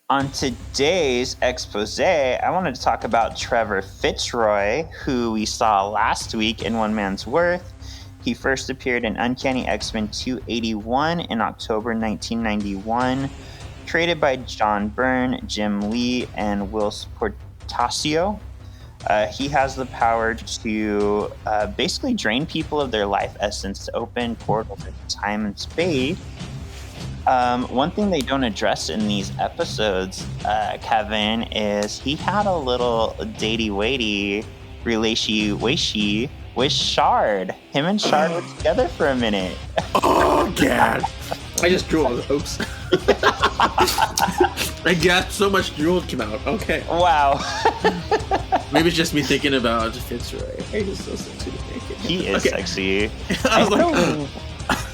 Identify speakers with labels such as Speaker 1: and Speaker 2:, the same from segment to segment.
Speaker 1: On today's expose, I wanted to talk about Trevor Fitzroy, who we saw last week in One Man's Worth. He first appeared in Uncanny X-Men 281 in October 1991, created by John Byrne, Jim Lee, and Will Portacio. He has the power to basically drain people of their life essence to open portals into time and space. One thing they don't address in these episodes, Kevin, is he had a little datey-waity relation-wishy with Shard. Him and Shard were together for a minute.
Speaker 2: Oh, God. I just drooled. Oops. I got so much drool came out. Okay.
Speaker 1: Wow.
Speaker 2: Maybe it's just me thinking about Fitzroy. He's so sexy.
Speaker 1: He is sexy.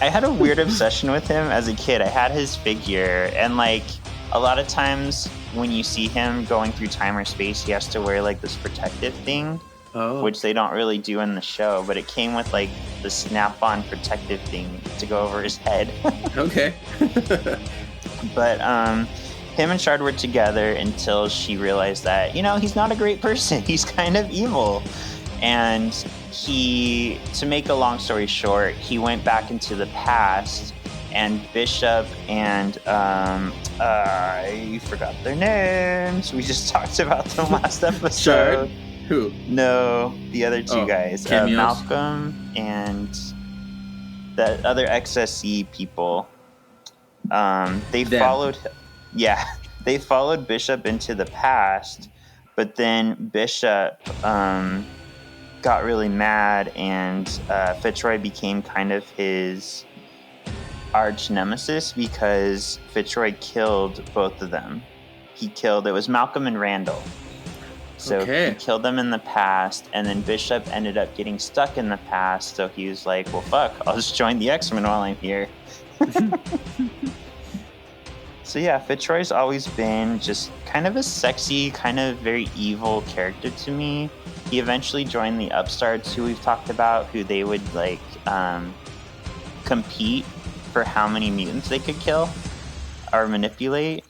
Speaker 2: I
Speaker 1: had a weird obsession with him as a kid. I had his figure, and like a lot of times when you see him going through time or space, he has to wear like this protective thing, which they don't really do in the show, but it came with like the snap-on protective thing to go over his head.
Speaker 2: Okay.
Speaker 1: But him and Shard were together until she realized that, he's not a great person. He's kind of evil. And to make a long story short, he went back into the past, and Bishop and I forgot their names. We just talked about them last episode.
Speaker 2: Shard? Who?
Speaker 1: No, the other two guys, Malcolm and the other XSE people. They followed Bishop into the past, but then Bishop got really mad, and Fitzroy became kind of his arch nemesis because Fitzroy killed both of them. It was Malcolm and Randall. So he killed them in the past, and then Bishop ended up getting stuck in the past, so he was like, well, fuck, I'll just join the X-Men while I'm here. So yeah, Fitzroy's always been just kind of a sexy, kind of very evil character to me. He eventually joined the Upstarts, who we've talked about, who they would like compete for how many mutants they could kill or manipulate.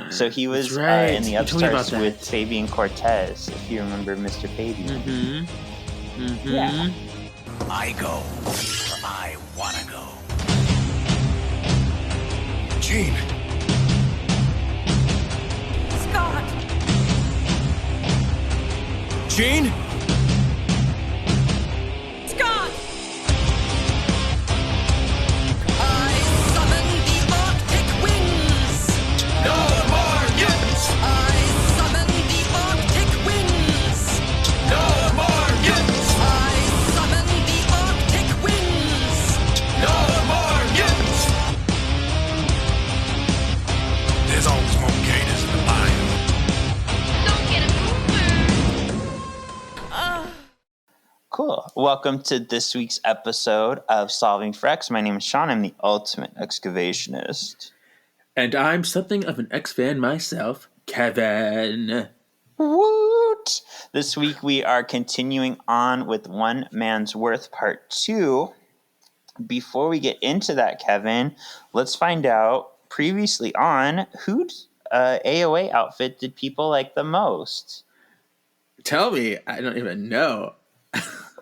Speaker 1: So he was in the Upstarts with Fabian Cortez, if you remember Mr. Fabian.
Speaker 2: Mm-hmm. Mm-hmm.
Speaker 1: Yeah.
Speaker 3: I go where I wanna go. Jean.
Speaker 4: Scott.
Speaker 3: Jean?
Speaker 4: Scott! I summon the Arctic winds!
Speaker 3: No more mutants!
Speaker 4: I summon the Arctic winds!
Speaker 3: No more mutants!
Speaker 4: I summon the Arctic winds!
Speaker 3: No more mutants! There's always more gators in the bayou.
Speaker 4: Don't get a
Speaker 1: Cool. Welcome to this week's episode of Solving for X. My name is Shawn. I'm the ultimate excavationist.
Speaker 2: And I'm something of an X-fan myself, Kevin.
Speaker 1: Woot! This week we are continuing on with One Man's Worth Part 2. Before we get into that, Kevin, let's find out previously on whose AOA outfit did people like the most?
Speaker 2: Tell me, I don't even know.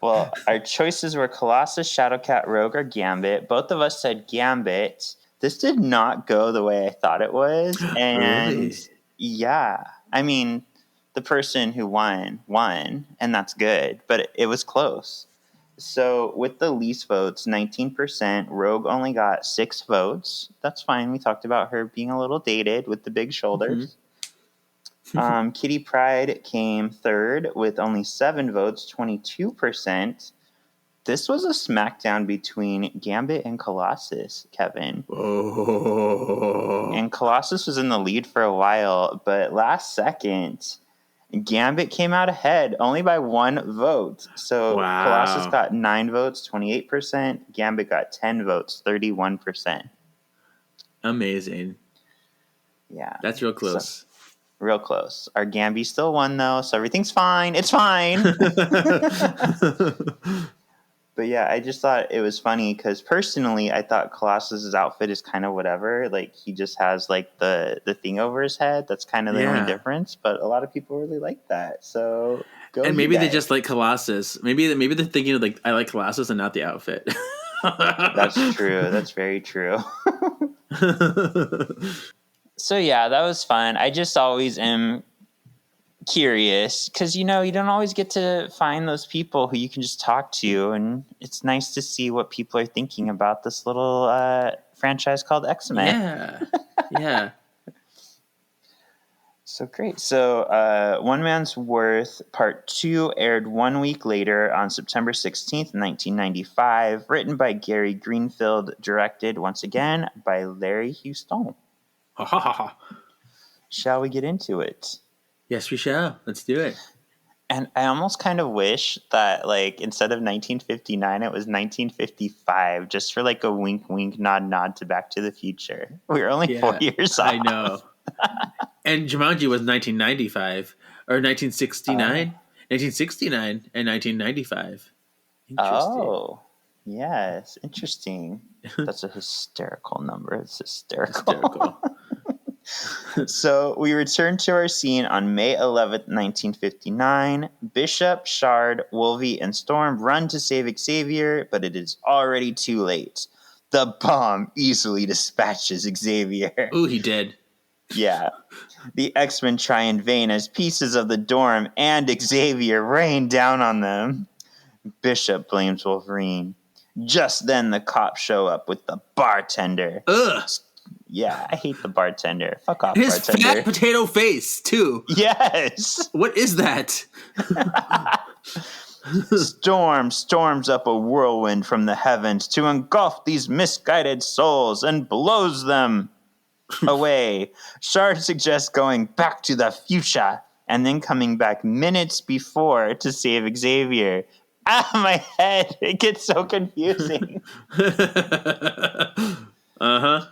Speaker 1: Well, our choices were Colossus, Shadowcat, Rogue, or Gambit. Both of us said Gambit. This did not go the way I thought it was. And
Speaker 2: Really?
Speaker 1: yeah, I mean, the person who won, and that's good, but it was close. So with the least votes, 19%, Rogue only got 6 votes. That's fine. We talked about her being a little dated with the big shoulders. Kitty Pryde came third with only 7 votes, 22%. This was a smackdown between Gambit and Colossus, Kevin.
Speaker 2: Oh.
Speaker 1: And Colossus was in the lead for a while, but last second, Gambit came out ahead only by 1 vote. So
Speaker 2: Wow.
Speaker 1: Colossus got 9 votes, 28%. Gambit got 10 votes, 31%.
Speaker 2: Amazing.
Speaker 1: Yeah.
Speaker 2: That's real close.
Speaker 1: Real close. Our Gamby still won, though, so everything's fine. It's fine. But yeah, I just thought it was funny because personally, I thought Colossus's outfit is kind of whatever. Like he just has like the thing over his head. That's kind of the only difference. But a lot of people really like that. So go.
Speaker 2: And
Speaker 1: you
Speaker 2: maybe they
Speaker 1: guys.
Speaker 2: just like Colossus. Maybe they're thinking of like I like Colossus and not the outfit.
Speaker 1: That's true. That's very true. So yeah, that was fun. I just always am curious because you don't always get to find those people who you can just talk to, and it's nice to see what people are thinking about this little franchise called X-Men.
Speaker 2: Yeah.
Speaker 1: So great. So One Man's Worth Part 2 aired 1 week later on September 16th, 1995, written by Gary Greenfield, directed once again by Larry Houston. Shall we get into it?
Speaker 2: Yes, we shall. Let's do it.
Speaker 1: And I almost kind of wish that, like, instead of 1959, it was 1955, just for like a wink, wink, nod, nod to Back to the Future. We were only 4 years off.
Speaker 2: I know. And Jumanji was 1995 or 1969, 1969 and 1995. Interesting.
Speaker 1: Oh, yes, interesting. That's a hysterical number. It's hysterical. So we return to our scene on May 11th, 1959. Bishop, Shard, Wolvie, and Storm run to save Xavier, but it is already too late. The bomb easily dispatches Xavier.
Speaker 2: Ooh, he did.
Speaker 1: Yeah. The X-Men try in vain as pieces of the dorm and Xavier rain down on them. Bishop blames Wolverine. Just then the cops show up with the bartender.
Speaker 2: Ugh.
Speaker 1: Yeah, I hate the bartender. Fuck off,
Speaker 2: His
Speaker 1: bartender.
Speaker 2: fat potato face, too.
Speaker 1: Yes.
Speaker 2: What is that?
Speaker 1: Storm storms up a whirlwind from the heavens to engulf these misguided souls and blows them away. Shard suggests going back to the future and then coming back minutes before to save Xavier. My head. It gets so confusing.
Speaker 2: Uh-huh.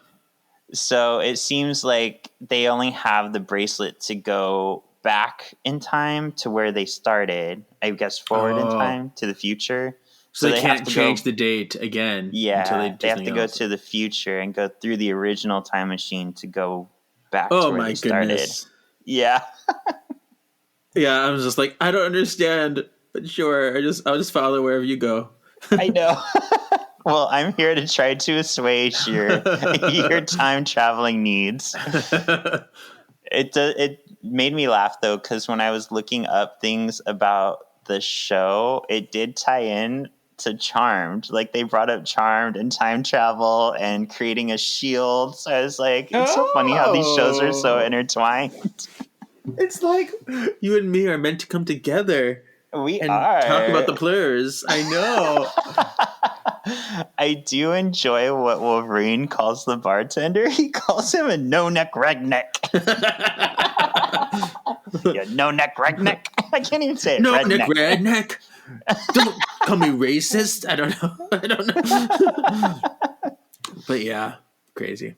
Speaker 1: So it seems like they only have the bracelet to go back in time to where they started. I guess forward in time to the future.
Speaker 2: So they can't change the date again.
Speaker 1: Yeah,
Speaker 2: until
Speaker 1: they have to go to the future and go through the original time machine to go back to where they started.
Speaker 2: Goodness.
Speaker 1: Yeah.
Speaker 2: Yeah, I was just like, I don't understand, but sure, I'll just follow wherever you go.
Speaker 1: I know. Well, I'm here to try to assuage your time traveling needs. It made me laugh though, because when I was looking up things about the show, it did tie in to Charmed. Like they brought up Charmed and time travel and creating a shield. So I was like, it's so funny how these shows are so intertwined.
Speaker 2: It's like you and me are meant to come together.
Speaker 1: We
Speaker 2: and
Speaker 1: are.
Speaker 2: Talk about the plurs. I know.
Speaker 1: I do enjoy what Wolverine calls the bartender. He calls him a no-neck redneck. Yeah, no-neck redneck. I can't even say it.
Speaker 2: No-neck redneck. Don't call me racist. I don't know. But yeah, crazy.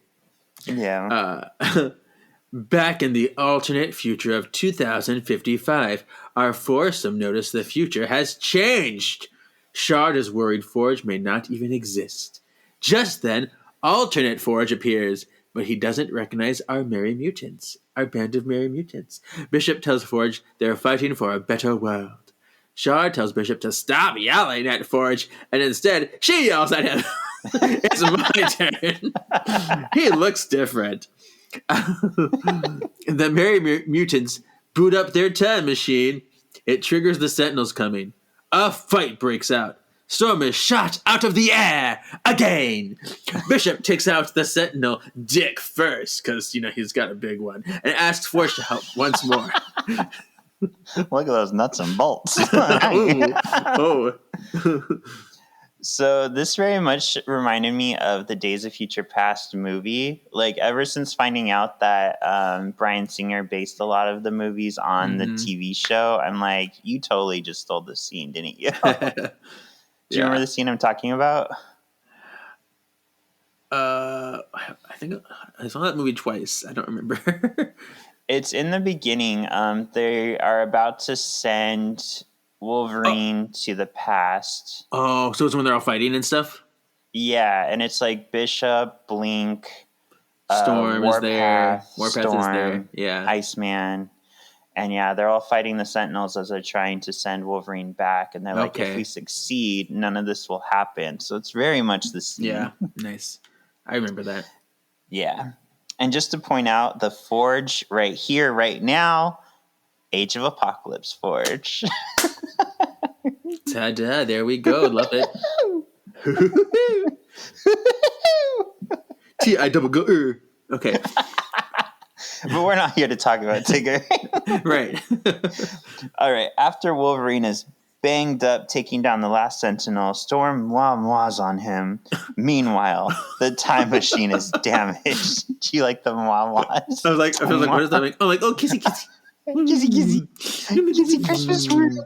Speaker 1: Yeah.
Speaker 2: Back in the alternate future of 2055, our foursome notice the future has changed. Shard is worried Forge may not even exist. Just then, alternate Forge appears, but he doesn't recognize our merry mutants, our band of merry mutants. Bishop tells Forge they're fighting for a better world. Shard tells Bishop to stop yelling at Forge, and instead, she yells at him. It's my turn. He looks different. The merry mutants boot up their time machine. It triggers the Sentinels coming. A fight breaks out. Storm is shot out of the air again. Bishop takes out the Sentinel dick first, because, he's got a big one, and asks Forge to help once more.
Speaker 1: Look at those nuts and bolts.
Speaker 2: Oh.
Speaker 1: So this very much reminded me of the Days of Future Past movie. Like, ever since finding out that Bryan Singer based a lot of the movies on the TV show, I'm like, you totally just stole the scene, didn't you? Do you remember the scene I'm talking about?
Speaker 2: I think I saw that movie twice. I don't remember.
Speaker 1: It's in the beginning. They are about to send Wolverine to the past.
Speaker 2: Oh, so it's when they're all fighting and stuff?
Speaker 1: Yeah, and it's like Bishop, Blink,
Speaker 2: Storm is there.
Speaker 1: Warpath
Speaker 2: Warpath is there.
Speaker 1: Storm,
Speaker 2: Yeah.
Speaker 1: Iceman. And yeah, they're all fighting the Sentinels as they're trying to send Wolverine back. And they're like, if we succeed, none of this will happen. So it's very much the scene.
Speaker 2: Yeah, nice. I remember that.
Speaker 1: Yeah. And just to point out, the Forge right here, right now, Age of Apocalypse Forge.
Speaker 2: Ta-da, there we go. Love it. T-I-double-go. Okay.
Speaker 1: But we're not here to talk about Tigger.
Speaker 2: Right.
Speaker 1: All right. After Wolverine is banged up, taking down the last Sentinel, Storm mwah-mwahs on him. Meanwhile, the time machine is damaged. Do you like the mwah-mwahs?
Speaker 2: I was like, what is that mean? Oh, like, oh, kissy, kissy.
Speaker 1: Kissy, kissy. Kissy Christmas room.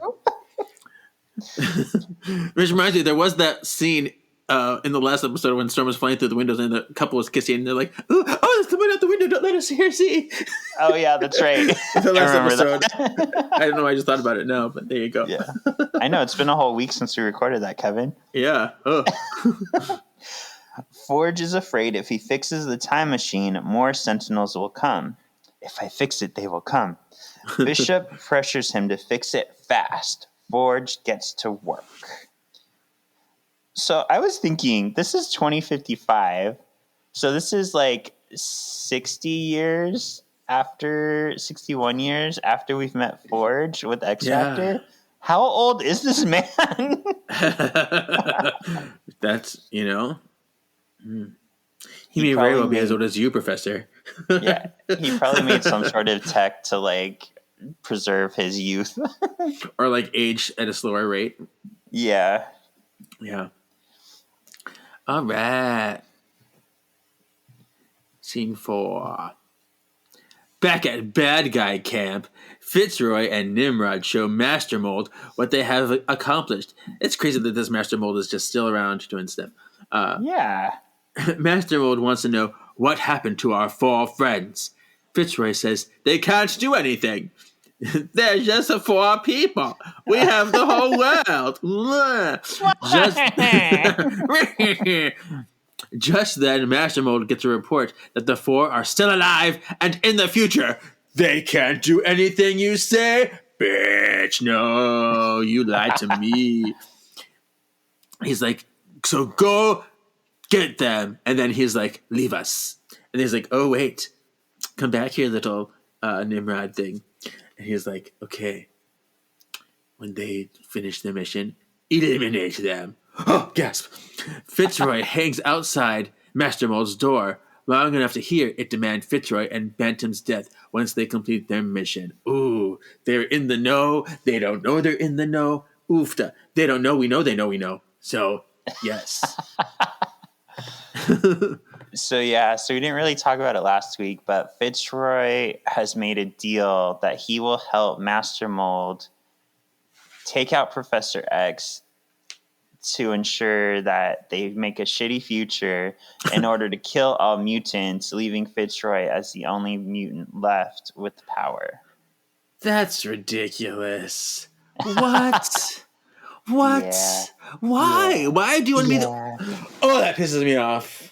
Speaker 2: Which reminds me, there was that scene in the last episode when Storm was flying through the windows and the couple was kissing and they're like, oh, there's someone out the window, don't let us hear see.
Speaker 1: Oh yeah, that's right.
Speaker 2: The last episode. I don't know, I just thought about it now, but there you go.
Speaker 1: Yeah. I know, it's been a whole week since we recorded that, Kevin.
Speaker 2: Yeah. Oh.
Speaker 1: Forge is afraid if he fixes the time machine, more Sentinels will come. If I fix it, they will come. Bishop pressures him to fix it fast. Forge gets to work. So I was thinking, this is 2055. So this is like 60 years after, 61 years after we've met Forge with X Factor.
Speaker 2: Yeah.
Speaker 1: How old is this man?
Speaker 2: That's, He may very well be as old as you, Professor.
Speaker 1: Yeah. He probably made some sort of tech to like preserve his youth.
Speaker 2: Or like age at a slower rate.
Speaker 1: Yeah.
Speaker 2: Yeah. All right. Scene 4. Back at Bad Guy Camp, Fitzroy and Nimrod show Master Mold what they have accomplished. It's crazy that this Master Mold is just still around doing stuff.
Speaker 1: Yeah.
Speaker 2: Master Mold wants to know what happened to our 4 friends. Fitzroy says they can't do anything. They're just 4 people. We have the whole world. Just then, Master Mold gets a report that the 4 are still alive and in the future. They can't do anything you say. Bitch, no, you lied to me. He's like, so go get them. And then he's like, leave us. And he's like, oh, wait. Come back here, little Nimrod thing. And he's like, okay. When they finish the mission, eliminate them. Oh, gasp. Fitzroy hangs outside Master Mold's door long enough to hear it demand Fitzroy and Bantam's death once they complete their mission. Ooh, they're in the know. They don't know they're in the know. Oofta. They don't know we know they know we know. So, yes.
Speaker 1: So we didn't really talk about it last week, but Fitzroy has made a deal that he will help Master Mold take out Professor X to ensure that they make a shitty future in order to kill all mutants, leaving Fitzroy as the only mutant left with power.
Speaker 2: That's ridiculous. What? What?
Speaker 1: Yeah.
Speaker 2: Why?
Speaker 1: Yeah.
Speaker 2: Why do you want to be the... Oh, that pisses me off.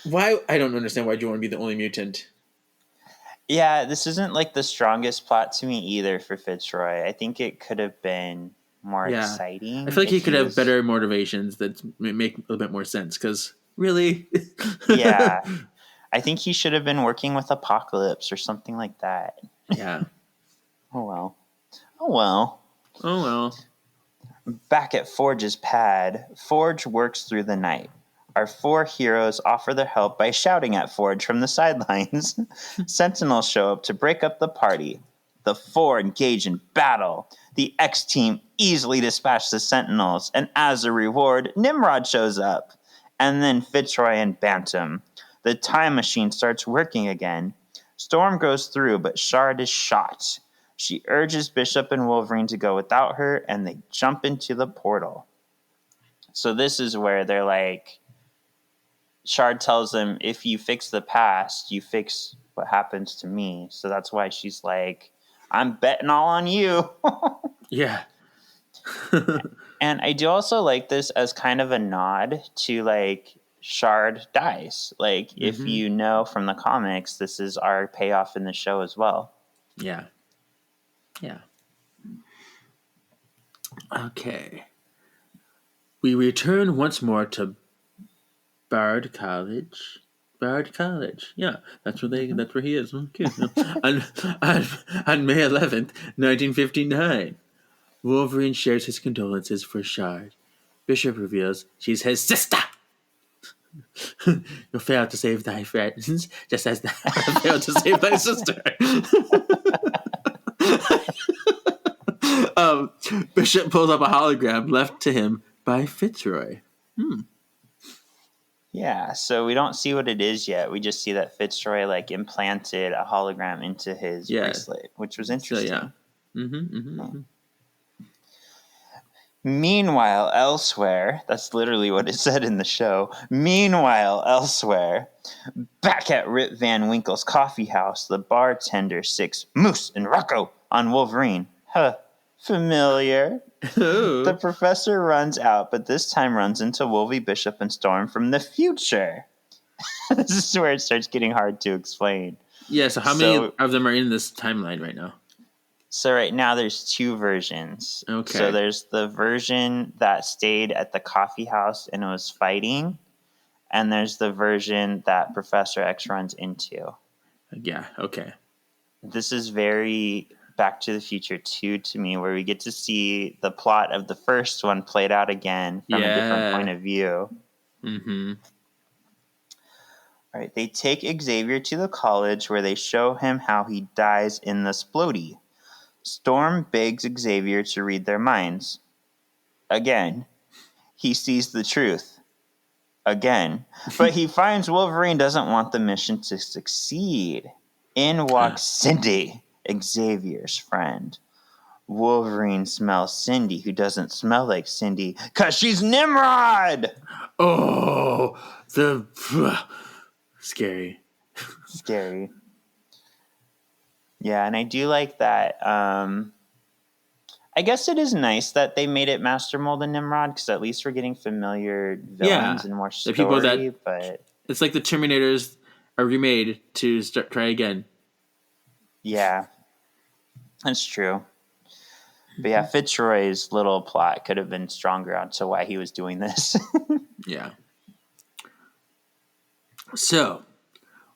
Speaker 2: Why? I don't understand why do you want to be the only mutant.
Speaker 1: Yeah, this isn't like the strongest plot to me either for Fitzroy. I think it could have been more exciting.
Speaker 2: I feel like he could have better motivations that make a little bit more sense, because really...
Speaker 1: Yeah. I think he should have been working with Apocalypse or something like that.
Speaker 2: Yeah.
Speaker 1: Oh, well. Oh, well.
Speaker 2: Oh, well.
Speaker 1: Back at Forge's pad, Forge works through the night. Our 4 heroes offer their help by shouting at Forge from the sidelines. Sentinels show up to break up the party. The 4 engage in battle. The X team easily dispatch the Sentinels, and as a reward, Nimrod shows up. And then Fitzroy and Bantam. The time machine starts working again. Storm goes through, but Shard is shot. She urges Bishop and Wolverine to go without her, and they jump into the portal. So this is where they're like, Shard tells them, if you fix the past, you fix what happens to me. So that's why she's like, I'm betting all on you.
Speaker 2: Yeah.
Speaker 1: And I do also like this as kind of a nod to like Shard dies. Like if you know from the comics, this is our payoff in the show as well.
Speaker 2: Yeah. Yeah. Okay. We return once more to Bard College. Bard College. Yeah, that's where he is. Okay. on, on, on May 11th, 1959. Wolverine shares his condolences for Shard. Bishop reveals she's his sister. You failed to save thy friends, just as thou failed to save thy sister. Bishop pulls up a hologram left to him by Fitzroy.
Speaker 1: Yeah, so we don't see what it is yet. We just see that Fitzroy like implanted a hologram into his bracelet, which was interesting.
Speaker 2: So yeah.
Speaker 1: Meanwhile, elsewhere, that's literally what it said in the show. Meanwhile, elsewhere, back at Rip Van Winkle's coffee house, the bartender sicks Moose and Rocco on Wolverine. Huh, familiar. The professor runs out, but this time runs into Wolvie, Bishop, and Storm from the future. This is where it starts getting hard to explain.
Speaker 2: Yeah, so how many of them are in this timeline right now?
Speaker 1: So right now there's two versions.
Speaker 2: Okay.
Speaker 1: So there's the version that stayed at the coffee house and was fighting, and there's the version that Professor X runs into.
Speaker 2: Yeah, okay.
Speaker 1: This is very Back to the Future 2 to me, where we get to see the plot of the first one played out again from a different point of view.
Speaker 2: Mm-hmm.
Speaker 1: All right, they take Xavier to the college where they show him how he dies in the Splody. Storm begs Xavier to read their minds. Again, he sees the truth. Again. But he finds Wolverine doesn't want the mission to succeed. In walks Cindy, Xavier's friend. Wolverine smells Cindy, who doesn't smell like Cindy, because she's Nimrod!
Speaker 2: Oh, scary.
Speaker 1: Scary. Yeah, and I do like that. I guess it is nice that they made it Master Mold and Nimrod, because at least we're getting familiar villains and more story.
Speaker 2: The people that,
Speaker 1: but
Speaker 2: it's like the Terminators are remade to try again.
Speaker 1: Yeah, that's true. But yeah, Fitzroy's little plot could have been stronger on to why he was doing this.
Speaker 2: Yeah. So,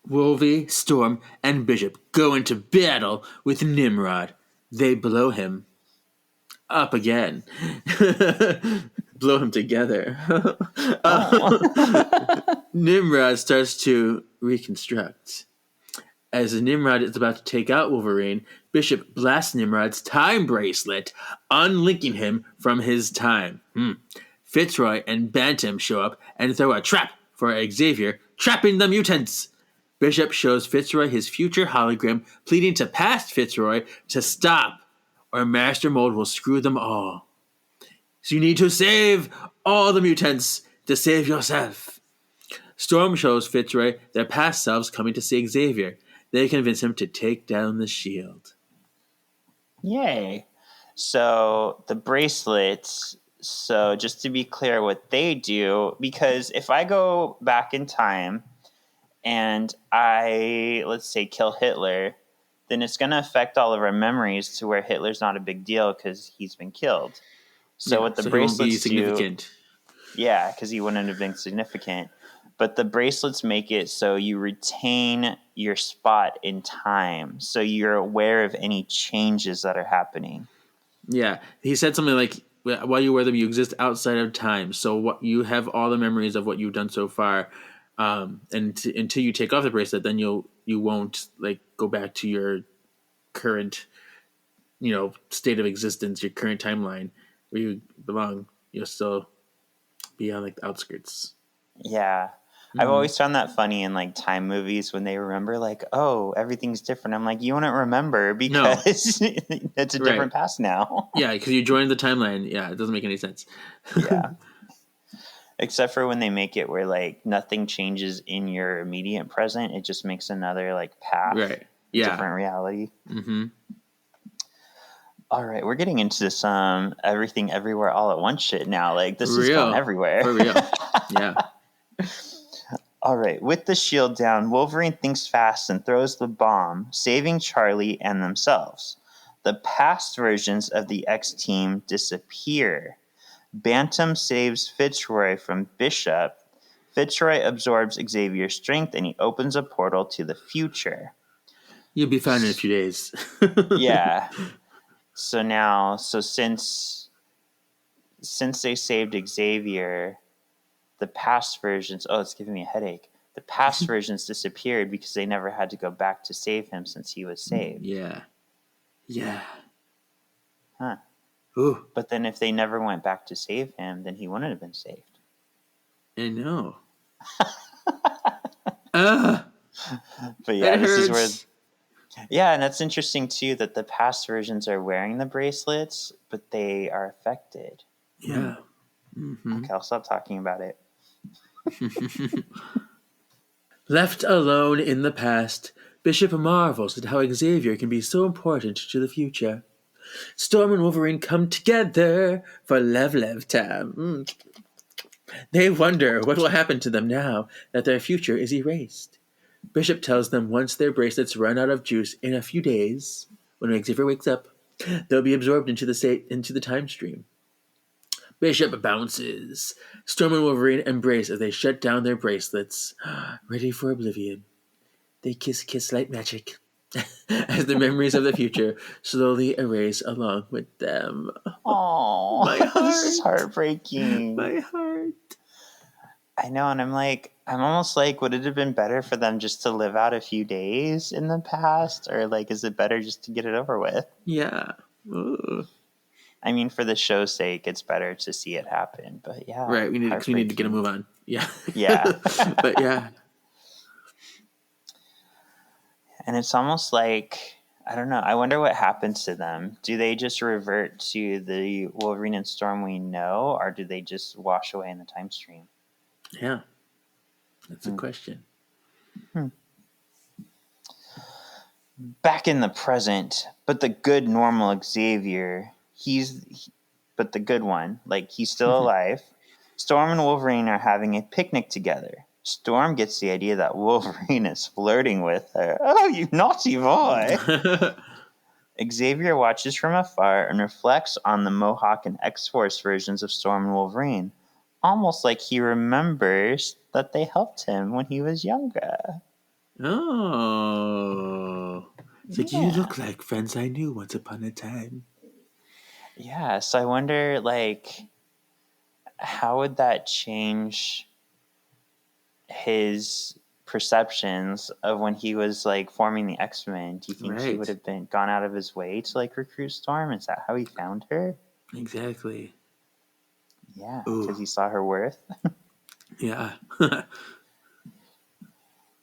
Speaker 2: Wolvie, Storm, and Bishop go into battle with Nimrod. They blow him up again. Blow him together. Nimrod starts to reconstruct. As Nimrod is about to take out Wolverine, Bishop blasts Nimrod's time bracelet, unlinking him from his time. Fitzroy and Bantam show up and throw a trap for Xavier, trapping the mutants. Bishop shows Fitzroy his future hologram, pleading to past Fitzroy to stop, or Master Mold will screw them all. So you need to save all the mutants to save yourself. Storm shows Fitzroy their past selves coming to see Xavier. They convince him to take down the shield.
Speaker 1: Yay. So the bracelets, so just to be clear what they do, because if I go back in time and I, let's say, kill Hitler, then it's going to affect all of our memories to where Hitler's not a big deal because he's been killed. So what the bracelets do... Yeah, because he wouldn't have been significant. But the bracelets make it so you retain your spot in time. So you're aware of any changes that are happening.
Speaker 2: Yeah. He said something like, while you wear them, you exist outside of time. So what you have all the memories of what you've done so far. Until you take off the bracelet, then you won't like go back to your current, state of existence, your current timeline where you belong. You'll still be on like the outskirts.
Speaker 1: Yeah. I've always found that funny in like time movies when they remember like, oh, everything's different. I'm like, you wouldn't remember because it's a different past now.
Speaker 2: Yeah, because you joined the timeline. Yeah, it doesn't make any sense.
Speaker 1: Yeah. Except for when they make it where like nothing changes in your immediate present. It just makes another like path.
Speaker 2: Right. Yeah.
Speaker 1: Different reality.
Speaker 2: Mm-hmm.
Speaker 1: All right, we're getting into some everything everywhere all at once shit now. Like this is going everywhere.
Speaker 2: For real. Yeah.
Speaker 1: All right, with the shield down, Wolverine thinks fast and throws the bomb, saving Charlie and themselves. The past versions of the X-Team disappear. Bantam saves Fitzroy from Bishop. Fitzroy absorbs Xavier's strength and he opens a portal to the future.
Speaker 2: You'll be fine in a few days.
Speaker 1: Yeah. So since they saved Xavier, the past versions, it's giving me a headache. The past versions disappeared because they never had to go back to save him since he was saved.
Speaker 2: Yeah. Yeah.
Speaker 1: Huh.
Speaker 2: Ooh.
Speaker 1: But then if they never went back to save him, then he wouldn't have been saved.
Speaker 2: I know.
Speaker 1: But yeah, this
Speaker 2: hurts.
Speaker 1: is where... Yeah, and that's interesting too that the past versions are wearing the bracelets, but they are affected.
Speaker 2: Yeah. Mm-hmm.
Speaker 1: Okay, I'll stop talking about it.
Speaker 2: Left alone in the past, Bishop marvels at how Xavier can be so important to the future. Storm and Wolverine come together for Lev time. They wonder what will happen to them now that their future is erased. Bishop tells them once their bracelets run out of juice in a few days, when Xavier wakes up, they'll be absorbed into the time stream. Bishop bounces. Storm and Wolverine embrace as they shut down their bracelets, ready for oblivion. They kiss like magic, as the memories of the future slowly erase along with them.
Speaker 1: Oh,
Speaker 2: my heart.
Speaker 1: This is heartbreaking.
Speaker 2: My heart.
Speaker 1: I know, and I'm almost like, would it have been better for them just to live out a few days in the past? Or, like, is it better just to get it over with?
Speaker 2: Yeah. Ooh.
Speaker 1: I mean, for the show's sake, it's better to see it happen. But, yeah.
Speaker 2: Right, we need to get a move on. Yeah.
Speaker 1: Yeah.
Speaker 2: But, yeah.
Speaker 1: And it's almost like, I don't know, I wonder what happens to them. Do they just revert to the Wolverine and Storm we know? Or do they just wash away in the time stream?
Speaker 2: Yeah. That's a question.
Speaker 1: Back in the present, but the good normal Xavier, but the good one, like he's still alive. Storm and Wolverine are having a picnic together. Storm gets the idea that Wolverine is flirting with her. Oh, you naughty boy. Xavier watches from afar and reflects on the Mohawk and X-Force versions of Storm and Wolverine, almost like he remembers that they helped him when he was younger.
Speaker 2: Oh. It's like, you look like friends I knew once upon a time.
Speaker 1: Yeah, so I wonder, like, how would that change his perceptions of when he was, like, forming the X-Men? Do you think he would have gone out of his way to, like, recruit Storm? Is that how he found her?
Speaker 2: Exactly.
Speaker 1: Yeah, because he saw her worth.
Speaker 2: Yeah.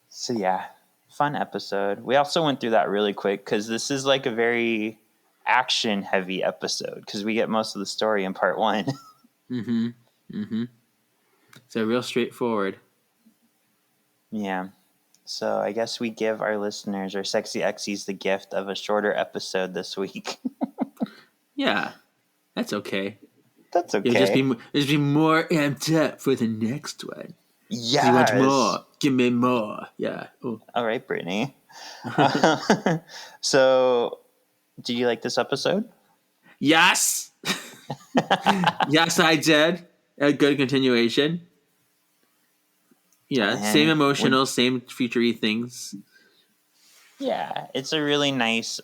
Speaker 1: So, yeah, fun episode. We also went through that really quick because this is, like, a very action-heavy episode because we get most of the story in part one.
Speaker 2: Mm-hmm. Mm-hmm. So real straightforward.
Speaker 1: Yeah. So I guess we give our listeners, our sexy Xies, the gift of a shorter episode this week.
Speaker 2: Yeah. That's okay.
Speaker 1: That's okay.
Speaker 2: Just be more amped up for the next one.
Speaker 1: Yes.
Speaker 2: You want more? Give me more. Yeah. Ooh.
Speaker 1: All right, Brittany. So, did you like this episode?
Speaker 2: Yes. Yes, I did. A good continuation. Yeah,
Speaker 1: And
Speaker 2: same emotional, same future-y things.
Speaker 1: Yeah, it's a really nice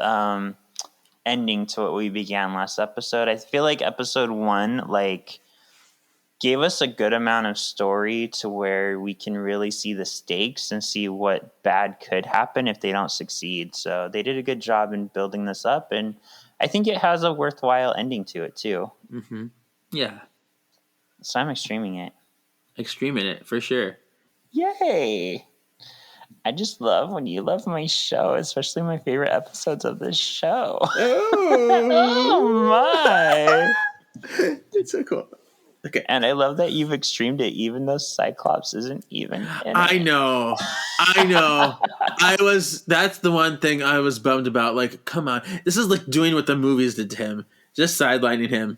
Speaker 1: ending to what we began last episode. I feel like episode 1, like, gave us a good amount of story to where we can really see the stakes and see what bad could happen if they don't succeed. So they did a good job in building this up, and I think it has a worthwhile ending to it too.
Speaker 2: Mm-hmm. Yeah.
Speaker 1: So I'm extreming it.
Speaker 2: Extreming it, for sure.
Speaker 1: Yay! I just love when you love my show, especially my favorite episodes of this show.
Speaker 2: Oh,
Speaker 1: Oh my!
Speaker 2: It's so cool. Okay.
Speaker 1: And I love that you've extremed it, even though Cyclops isn't even in
Speaker 2: I
Speaker 1: it.
Speaker 2: know. That's the one thing I was bummed about. Like, come on. This is like doing what the movies did to him. Just sidelining him.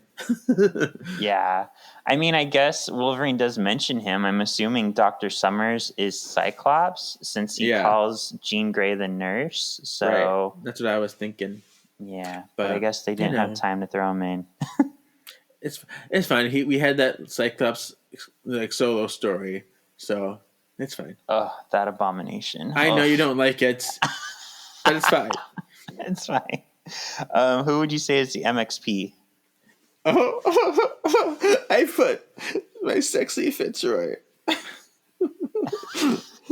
Speaker 1: Yeah. I mean, I guess Wolverine does mention him. I'm assuming Dr. Summers is Cyclops since he
Speaker 2: Yeah.
Speaker 1: calls Jean Grey the nurse.
Speaker 2: Right.
Speaker 1: So,
Speaker 2: That's what I was thinking.
Speaker 1: yeah. But I
Speaker 2: But
Speaker 1: guess they didn't have time to throw him in.
Speaker 2: it's fine. We had that Cyclops like solo story, so it's fine.
Speaker 1: Oh, that abomination.
Speaker 2: I know you don't like it, but it's fine.
Speaker 1: It's fine. Who would you say is the MXP?
Speaker 2: Oh, I put my sexy Fitzroy.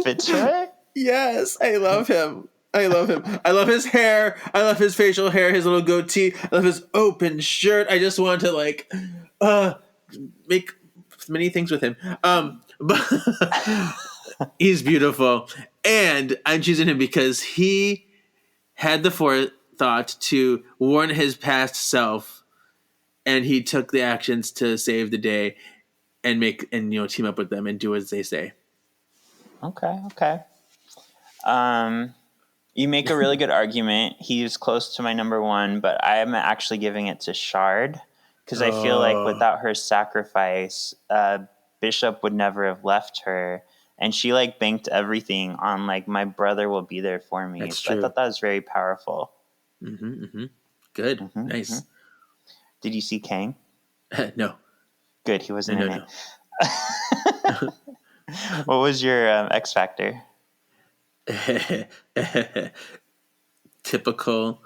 Speaker 1: Fitzroy?
Speaker 2: Yes, I love him. I love him. I love his hair. I love his facial hair, his little goatee. I love his open shirt. I just want to like make many things with him. But he's beautiful. And I'm choosing him because he had the forethought to warn his past self, and he took the actions to save the day and team up with them and do as they say.
Speaker 1: Okay. You make a really good argument. He's close to my number one, but I am actually giving it to Shard because I feel like without her sacrifice, Bishop would never have left her, and she like banked everything on like my brother will be there for me.
Speaker 2: That's
Speaker 1: So I
Speaker 2: true.
Speaker 1: thought that was very powerful.
Speaker 2: Good. Nice.
Speaker 1: Did you see Kang?
Speaker 2: No.
Speaker 1: Good, he wasn't
Speaker 2: No.
Speaker 1: in it. What was your X Factor?
Speaker 2: Typical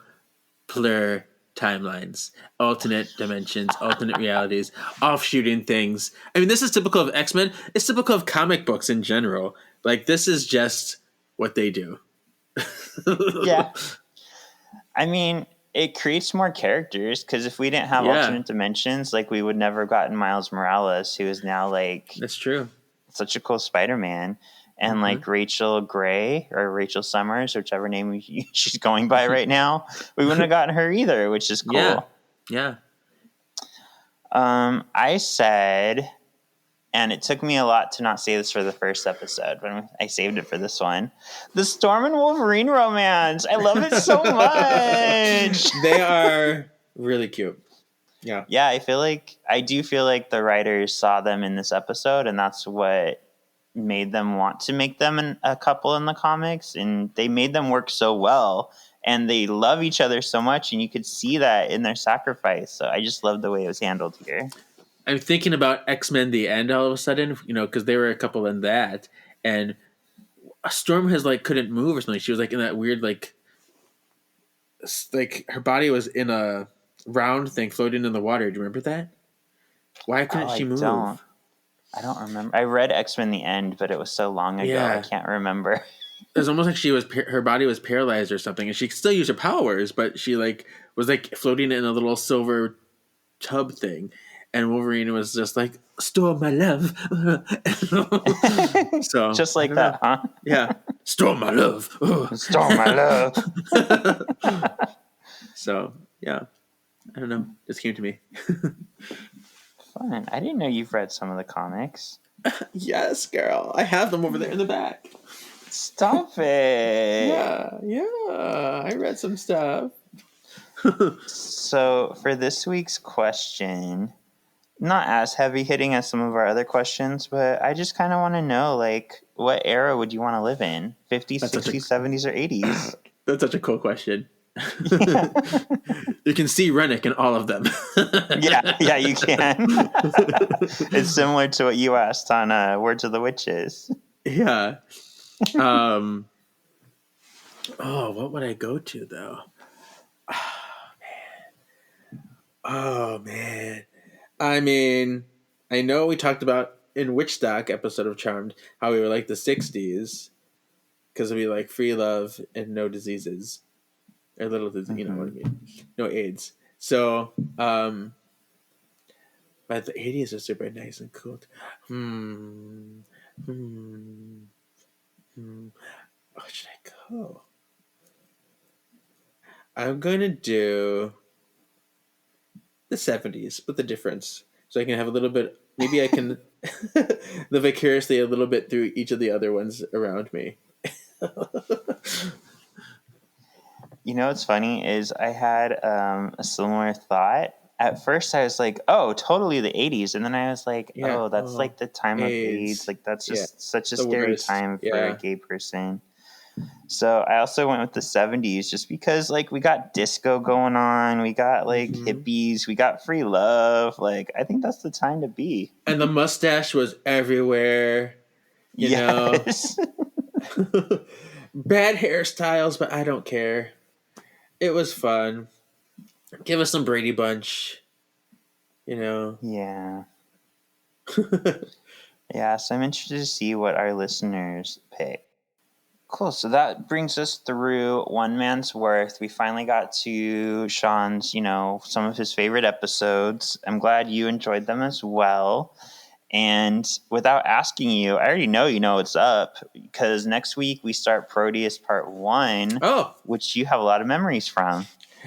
Speaker 2: Plur timelines, alternate dimensions, alternate realities, offshooting things. I mean, this is typical of X-Men. It's typical of comic books in general. Like, this is just what they do.
Speaker 1: Yeah. I mean, it creates more characters because if we didn't have alternate dimensions, like we would never have gotten Miles Morales, who is now like
Speaker 2: That's true.
Speaker 1: such a cool Spider-Man. And like Rachel Gray or Rachel Summers, whichever name she's going by right now, we wouldn't have gotten her either, which is cool.
Speaker 2: Yeah.
Speaker 1: I said, and it took me a lot to not say this for the first episode, but I saved it for this one. The Storm and Wolverine romance. I love it so much.
Speaker 2: They are really cute. Yeah.
Speaker 1: Yeah, I do feel like the writers saw them in this episode, and that's what made them want to make them a couple in the comics, and they made them work so well, and they love each other so much, and you could see that in their sacrifice. So I just love the way it was handled here.
Speaker 2: I'm thinking about X-Men The End all of a sudden, because they were a couple in that, and Storm couldn't move or something. She was like in that weird like her body was in a round thing floating in the water. Do you remember that? Why couldn't she move?
Speaker 1: I don't remember. I read X-Men The End, but it was so long ago.
Speaker 2: Yeah.
Speaker 1: I can't remember.
Speaker 2: It was almost like her body was paralyzed or something, and she could still use her powers, but she was floating in a little silver tub thing, and Wolverine was just like, "Storm, my love." So
Speaker 1: just like that, huh?
Speaker 2: Yeah, Storm, my love.
Speaker 1: Storm, my love.
Speaker 2: So yeah, I don't know. Just came to me.
Speaker 1: Fun. I didn't know you've read some of the comics.
Speaker 2: Yes, girl. I have them over there in the back.
Speaker 1: Stop it.
Speaker 2: Yeah. I read some stuff.
Speaker 1: So for this week's question, not as heavy hitting as some of our other questions, but I just kind of want to know, like, what era would you want to live in? 50s, 60s, 70s, or 80s?
Speaker 2: That's such a cool question. You can see Rennick in all of them.
Speaker 1: yeah, you can. It's similar to what you asked on Words of the Witches.
Speaker 2: Yeah. What would I go to though? Oh man. I mean, I know we talked about in Witchstock episode of Charmed how we were like the 60s because we like free love and no diseases. Or little disease, you know what I mean? No AIDS. So, but the 80s are super nice and cool. Where should I go? I'm going to do the 70s with the difference. So I can have a little bit Maybe I can live vicariously a little bit through each of the other ones around me.
Speaker 1: You know what's funny is I had a similar thought. At first, I was like, "Oh, totally the '80s," and then I was like,
Speaker 2: Yeah.
Speaker 1: "Oh, that's like the time of AIDS.
Speaker 2: AIDS.
Speaker 1: Like that's
Speaker 2: Yeah.
Speaker 1: just such a
Speaker 2: The
Speaker 1: scary
Speaker 2: worst.
Speaker 1: time for a
Speaker 2: Yeah.
Speaker 1: gay person." So I also went with the '70s just because like we got disco going on, we got like hippies, we got free love. Like I think that's the time to be.
Speaker 2: And the mustache was everywhere. You know,
Speaker 1: Yes.
Speaker 2: bad hairstyles, but I don't care. It was fun. Give us some Brady Bunch. You know.
Speaker 1: Yeah. Yeah, so I'm interested to see what our listeners pick. Cool. So that brings us through One Man's Worth. We finally got to Shawn's, some of his favorite episodes. I'm glad you enjoyed them as well. And without asking you, I already know you know what's up because next week we start Proteus Part 1, which you have a lot of memories from.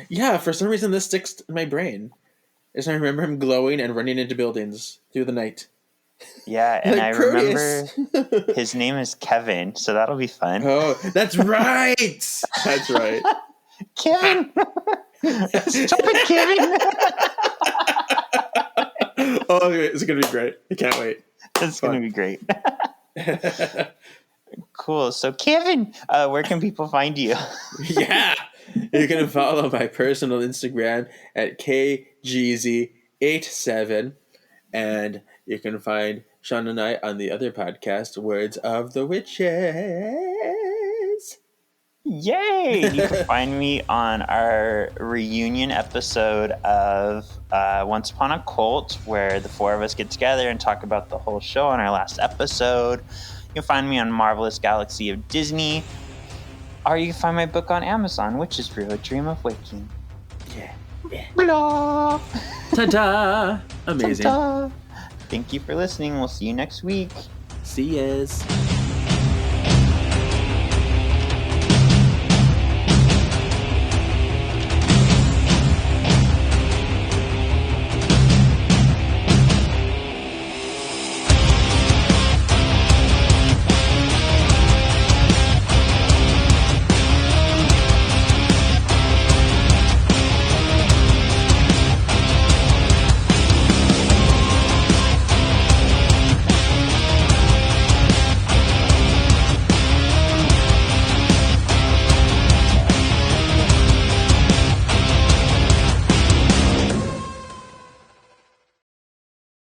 Speaker 2: Yeah, for some reason this sticks in my brain. As I remember him glowing and running into buildings through the night.
Speaker 1: Yeah, and
Speaker 2: like
Speaker 1: I
Speaker 2: Proteus.
Speaker 1: remember his name is Kevin, so that'll be fun.
Speaker 2: Oh, that's right. That's right.
Speaker 1: Kevin! Stop it, Kevin!
Speaker 2: Oh, it's going to be great. I can't wait.
Speaker 1: It's going to be great. Cool. So, Kevin, where can people find you?
Speaker 2: Yeah. You can follow my personal Instagram at KGZ87. And you can find Shawn and I on the other podcast, Words of the Witches.
Speaker 1: Yay! You can find me on our reunion episode of Once Upon a Cult, where the four of us get together and talk about the whole show on our last episode. You can find me on Marvelous Galaxy of Disney, or you can find my book on Amazon, which is Real Dream of Waking.
Speaker 2: Yeah.
Speaker 1: Blah!
Speaker 2: Ta-da! Amazing.
Speaker 1: Ta-da! Thank you for listening. We'll see you next week.
Speaker 2: See yas.